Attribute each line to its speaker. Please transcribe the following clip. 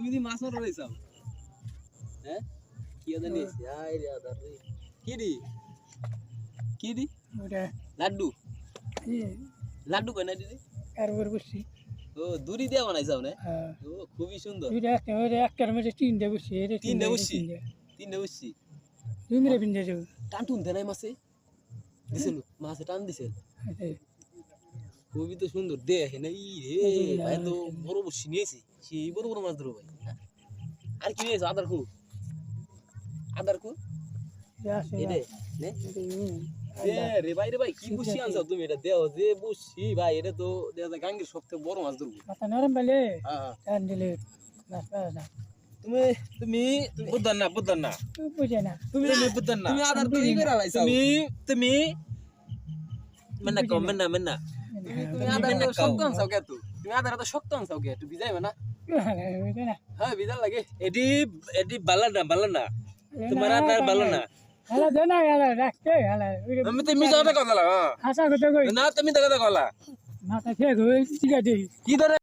Speaker 1: তুমি দি মাছ মারো রইছাও হ্যাঁ কি জানি আই রে আদার রে কি দি
Speaker 2: ওটা
Speaker 1: লাড্ডু
Speaker 2: এই
Speaker 1: লাড্ডু কই না দিদি
Speaker 2: কারবার বসছি
Speaker 1: ও দড়ি দিয়ে বানাইছাও না
Speaker 2: হ্যাঁ
Speaker 1: ও খুবই সুন্দর
Speaker 2: এটা একটা মধ্যে তিনটে বসছি এটা
Speaker 1: তিনটে বসছি তিনটে বসছি
Speaker 2: তুমি মেরে পিনতে যাও
Speaker 1: টান টুন দেনাই মাছে দিছিল মাছে টান দিছে খুবই তো সুন্দর দেখে না ই রে ভাই তো বড় বসছি নিয়েছি সেই বড় বড় মাছ ধরো ভাই আর কি নিয়েছো আদার কু এরে নে রে ভাই কি বসছি আনছো তুমি এটা দেও যে বসছি ভাই এটা তো দেখা যায় গাঙ্গের সবথেকে বড় মাছ ধরবো
Speaker 2: মাথা নরম পেলে
Speaker 1: হ্যাঁ
Speaker 2: টান দিলে মাছ পাওয়া যায়
Speaker 1: তুমি তুমি বুদ্ধন না
Speaker 2: তুই বুঝে না
Speaker 1: তুমি বুদ্ধন না তুমি আদার তো ই করে লাইছো তুমি মেন্না তুমি আদার তো শক্ত আনছো কে তুমি আদার তো শক্ত আনছো কে তুই বিজাইবে না
Speaker 2: বুঝে না
Speaker 1: হ্যাঁ বিজাল লাগে এডি বালা না তোমার আদার বালা না
Speaker 2: হালা দে না হালা রাখতে হালা
Speaker 1: তুমি তো কথা কলা
Speaker 2: আশা করতে কই
Speaker 1: না তুমি তো কথা কলা
Speaker 2: মাথা খেয়ে গই ঠিক আছে
Speaker 1: কি ধরে